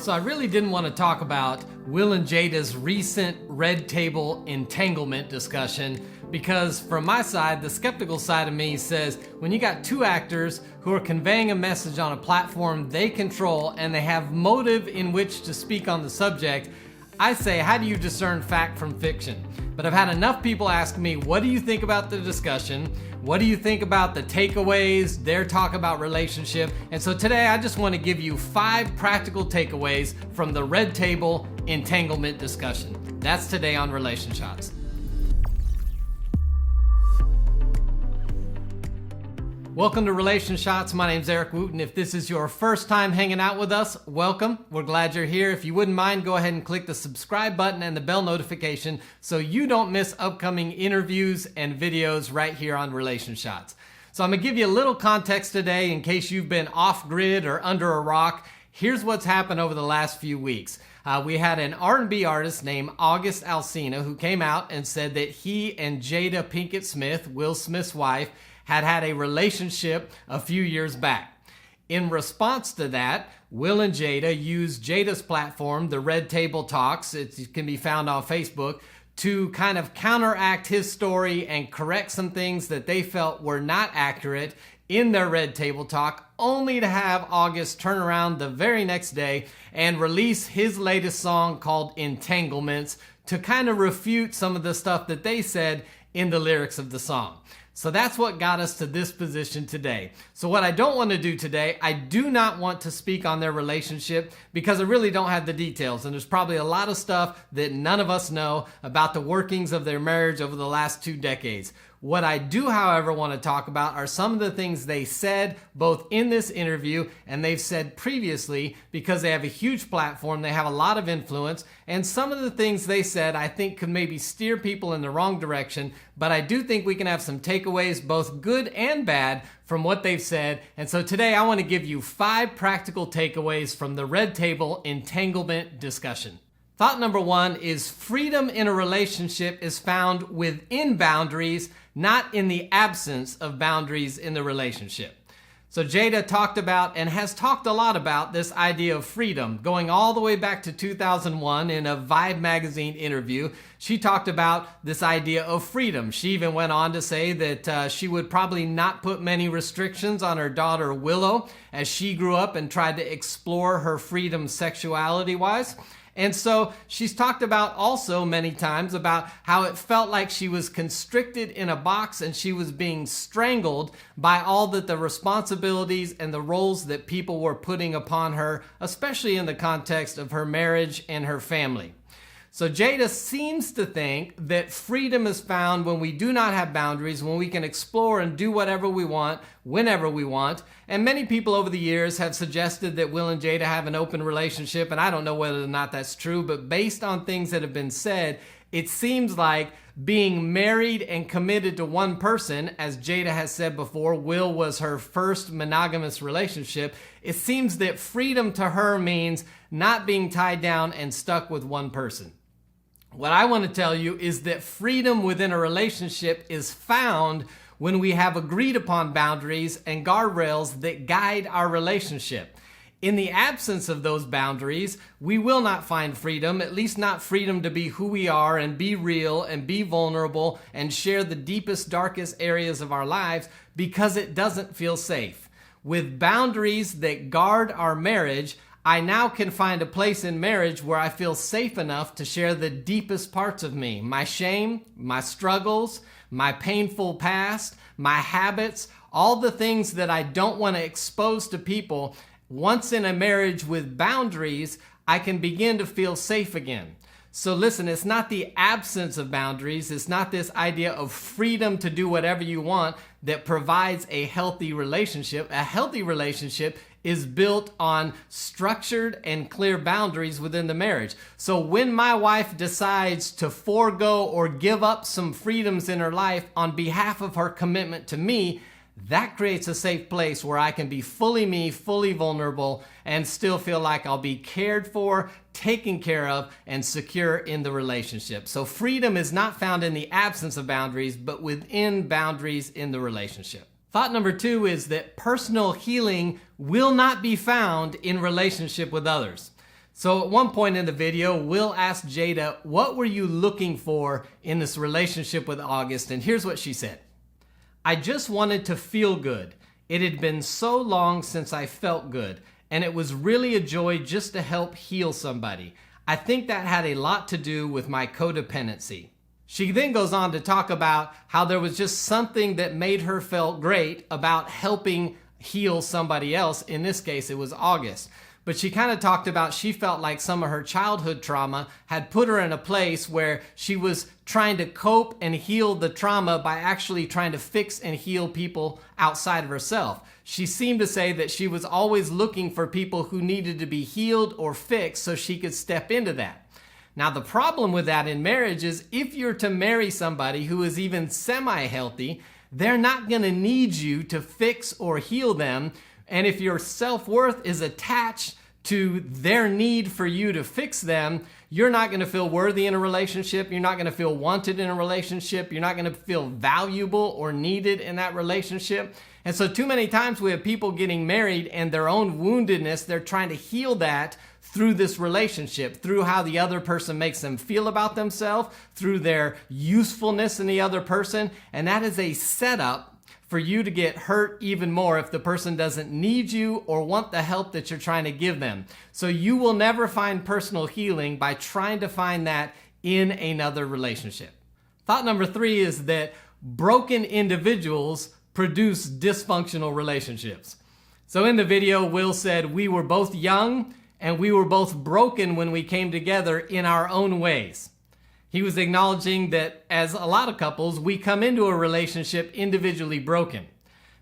So I really didn't want to talk about Will and Jada's recent red table entanglement discussion because from my side, the skeptical side of me says when you got two actors who are conveying a message on a platform they control and they have motive in which to speak on the subject, I say, how do you discern fact from fiction? But I've had enough people ask me, what do you think about the discussion? What do you think about the takeaways, their talk about relationship? And so today I just want to give you 5 practical takeaways from the red table entanglement discussion. That's today on Relation Shots. Welcome to Relation Shots. My name's Eric Wooten. If this is your first time hanging out with us, welcome. We're glad you're here. If you wouldn't mind, go ahead and click the subscribe button and the bell notification so you don't miss upcoming interviews and videos right here on Relation Shots. So I'm gonna give you a little context today in case you've been off grid or under a rock. Here's what's happened over the last few weeks. We had an R&B artist named August Alsina who came out and said that he and Jada Pinkett Smith, Will Smith's wife, had a relationship a few years back. In response to that, Will and Jada used Jada's platform, the Red Table Talks, it can be found on Facebook, to kind of counteract his story and correct some things that they felt were not accurate in their Red Table Talk, only to have August turn around the very next day and release his latest song called Entanglements to kind of refute some of the stuff that they said in the lyrics of the song. So that's what got us to this position today. So what I don't want to do today, I do not want to speak on their relationship because I really don't have the details. And there's probably a lot of stuff that none of us know about the workings of their marriage over the last 2 decades. What I do, however, want to talk about are some of the things they said both in this interview and they've said previously because they have a huge platform, they have a lot of influence, and some of the things they said I think could maybe steer people in the wrong direction, but I do think we can have some takeaways, both good and bad, from what they've said. And so today I want to give you 5 practical takeaways from the Red Table entanglement discussion. Thought number 1 is freedom in a relationship is found within boundaries, not in the absence of boundaries in the relationship. So Jada talked about and has talked a lot about this idea of freedom, going all the way back to 2001 in a Vibe magazine interview. She talked about this idea of freedom. She even went on to say that she would probably not put many restrictions on her daughter Willow as she grew up and tried to explore her freedom sexuality-wise. And so she's talked about also many times about how it felt like she was constricted in a box and she was being strangled by all the responsibilities and the roles that people were putting upon her, especially in the context of her marriage and her family. So Jada seems to think that freedom is found when we do not have boundaries, when we can explore and do whatever we want, whenever we want. And many people over the years have suggested that Will and Jada have an open relationship, and I don't know whether or not that's true, but based on things that have been said, it seems like being married and committed to one person, as Jada has said before, Will was her first monogamous relationship. It seems that freedom to her means not being tied down and stuck with one person. What I want to tell you is that freedom within a relationship is found when we have agreed upon boundaries and guardrails that guide our relationship. In the absence of those boundaries, we will not find freedom, at least not freedom to be who we are and be real and be vulnerable and share the deepest, darkest areas of our lives because it doesn't feel safe. With boundaries that guard our marriage, I now can find a place in marriage where I feel safe enough to share the deepest parts of me, my shame, my struggles, my painful past, my habits, all the things that I don't want to expose to people. Once in a marriage with boundaries, I can begin to feel safe again. So listen, it's not the absence of boundaries. It's not this idea of freedom to do whatever you want that provides a healthy relationship. A healthy relationship is built on structured and clear boundaries within the marriage. So when my wife decides to forego or give up some freedoms in her life on behalf of her commitment to me, that creates a safe place where I can be fully me, fully vulnerable, and still feel like I'll be cared for, taken care of, and secure in the relationship. So freedom is not found in the absence of boundaries, but within boundaries in the relationship. Thought number 2 is that personal healing will not be found in relationship with others. So at one point in the video, Will asked Jada, what were you looking for in this relationship with August? And here's what she said. I just wanted to feel good. It had been so long since I felt good, and it was really a joy just to help heal somebody. I think that had a lot to do with my codependency. She then goes on to talk about how there was just something that made her feel great about helping heal somebody else. In this case, it was August. But she kind of talked about she felt like some of her childhood trauma had put her in a place where she was trying to cope and heal the trauma by actually trying to fix and heal people outside of herself. She seemed to say that she was always looking for people who needed to be healed or fixed so she could step into that. Now, the problem with that in marriage is if you're to marry somebody who is even semi-healthy, they're not going to need you to fix or heal them. And if your self-worth is attached to their need for you to fix them, you're not going to feel worthy in a relationship. You're not going to feel wanted in a relationship. You're not going to feel valuable or needed in that relationship. And so too many times we have people getting married and their own woundedness, they're trying to heal that through this relationship, through how the other person makes them feel about themselves, through their usefulness in the other person. And that is a setup for you to get hurt even more if the person doesn't need you or want the help that you're trying to give them. So you will never find personal healing by trying to find that in another relationship. Thought number 3 is that broken individuals produce dysfunctional relationships. So in the video, Will said, we were both young and we were both broken when we came together in our own ways. He was acknowledging that as a lot of couples, we come into a relationship individually broken.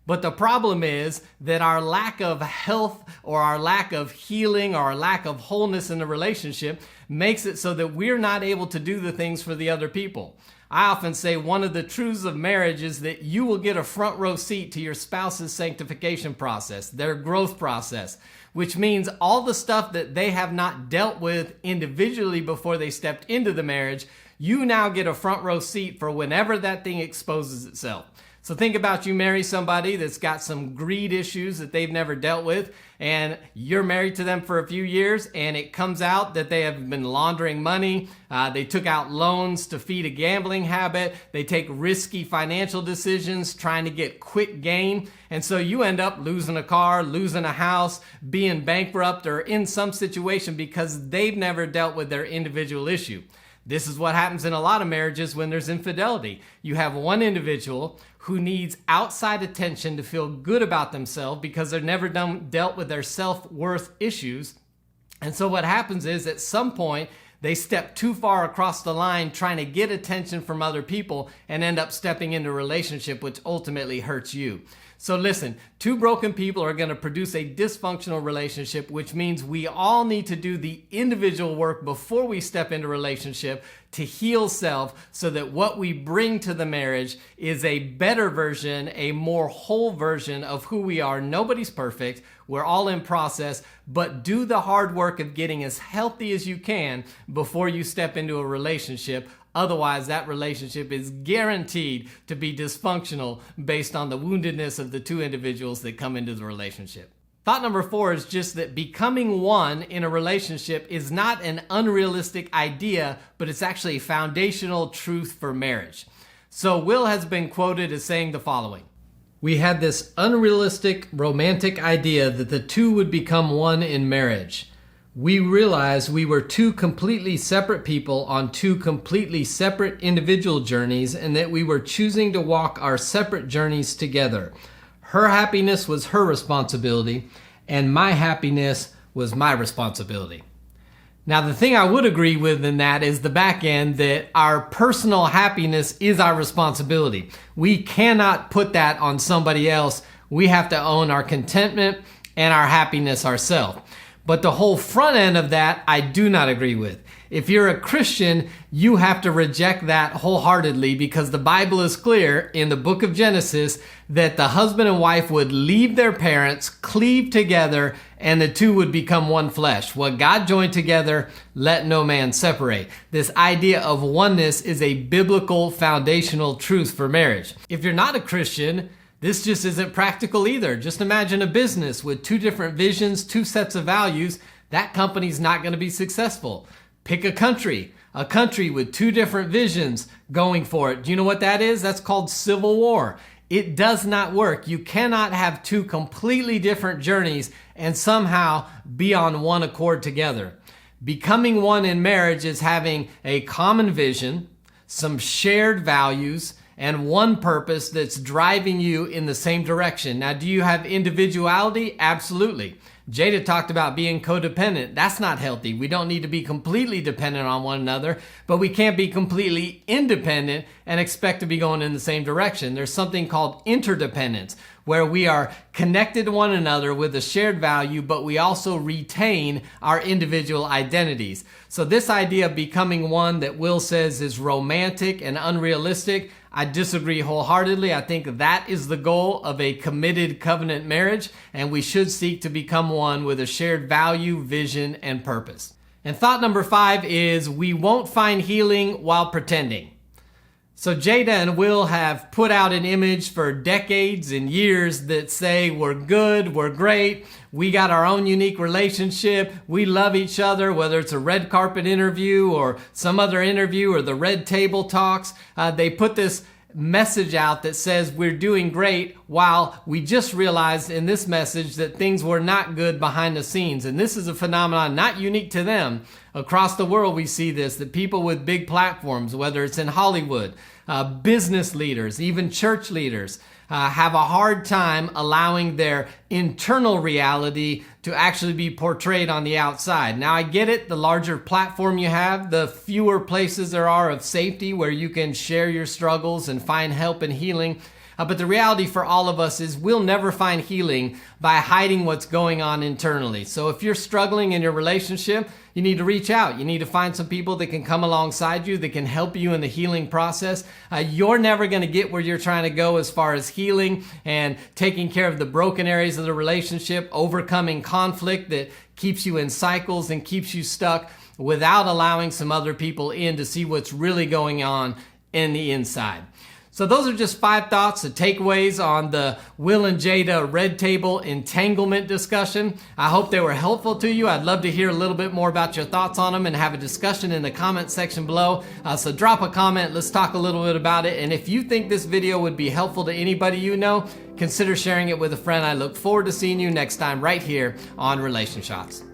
But the problem is that our lack of health or our lack of healing or our lack of wholeness in the relationship makes it so that we're not able to do the things for the other people. I often say one of the truths of marriage is that you will get a front row seat to your spouse's sanctification process, their growth process, which means all the stuff that they have not dealt with individually before they stepped into the marriage, you now get a front row seat for whenever that thing exposes itself. So think about you marry somebody that's got some greed issues that they've never dealt with, and you're married to them for a few years, and it comes out that they have been laundering money. They took out loans to feed a gambling habit. They take risky financial decisions trying to get quick gain. And so you end up losing a car, losing a house, being bankrupt, or in some situation because they've never dealt with their individual issue. This is what happens in a lot of marriages when there's infidelity. You have one individual who needs outside attention to feel good about themselves because they've never dealt with their self-worth issues. And so what happens is at some point, they step too far across the line trying to get attention from other people and end up stepping into a relationship which ultimately hurts you. So listen, 2 broken people are going to produce a dysfunctional relationship, which means we all need to do the individual work before we step into a relationship to heal self so that what we bring to the marriage is a better version, a more whole version of who we are. Nobody's perfect. We're all in process, but do the hard work of getting as healthy as you can before you step into a relationship. Otherwise, that relationship is guaranteed to be dysfunctional based on the woundedness of the 2 individuals that come into the relationship. Thought number 4 is just that becoming one in a relationship is not an unrealistic idea, but it's actually a foundational truth for marriage. So Will has been quoted as saying the following: "We had this unrealistic romantic idea that the 2 would become one in marriage. We realized we were 2 completely separate people on 2 completely separate individual journeys and that we were choosing to walk our separate journeys together. Her happiness was her responsibility and my happiness was my responsibility." Now, the thing I would agree with in that is the back end, that our personal happiness is our responsibility. We cannot put that on somebody else. We have to own our contentment and our happiness ourselves. But the whole front end of that, I do not agree with. If you're a Christian, you have to reject that wholeheartedly because the Bible is clear in the book of Genesis that the husband and wife would leave their parents, cleave together, and the 2 would become one flesh. What God joined together, let no man separate. This idea of oneness is a biblical foundational truth for marriage. If you're not a Christian, this just isn't practical either. Just imagine a business with 2 different visions, 2 sets of values. that company's not going to be successful. Pick a country with two different visions going for it. Do you know what that is? That's called civil war. It does not work. You cannot have two completely different journeys and somehow be on one accord together. Becoming one in marriage is having a common vision, some shared values, and one purpose that's driving you in the same direction. Now, do you have individuality? Absolutely. Jada talked about being codependent. That's not healthy. We don't need to be completely dependent on one another, but we can't be completely independent and expect to be going in the same direction. There's something called interdependence, where we are connected to one another with a shared value, but we also retain our individual identities. So this idea of becoming one that Will says is romantic and unrealistic, I disagree wholeheartedly. I think that is the goal of a committed covenant marriage, and we should seek to become one with a shared value, vision, and purpose. And thought number 5 is we won't find healing while pretending. So Jada and Will have put out an image for decades and years that say we're good, we're great, we got our own unique relationship, we love each other, whether it's a red carpet interview or some other interview or the red table talks. They put this message out that says we're doing great, while we just realized in this message that things were not good behind the scenes. And this is a phenomenon not unique to them. Across the world we see this, that people with big platforms, whether it's in Hollywood, business leaders, even church leaders, have a hard time allowing their internal reality to actually be portrayed on the outside. Now I get it, the larger platform you have, the fewer places there are of safety where you can share your struggles and find help and healing. But the reality for all of us is we'll never find healing by hiding what's going on internally. So if you're struggling in your relationship, you need to reach out. You need to find some people that can come alongside you, that can help you in the healing process. You're never going to get where you're trying to go as far as healing and taking care of the broken areas of the relationship, overcoming conflict that keeps you in cycles and keeps you stuck, without allowing some other people in to see what's really going on in the inside. So those are just 5 thoughts, the takeaways on the Will and Jada red table entanglement discussion. I hope they were helpful to you. I'd love to hear a little bit more about your thoughts on them and have a discussion in the comment section below. So drop a comment. Let's talk a little bit about it. And if you think this video would be helpful to anybody you know, consider sharing it with a friend. I look forward to seeing you next time right here on Relation Shots.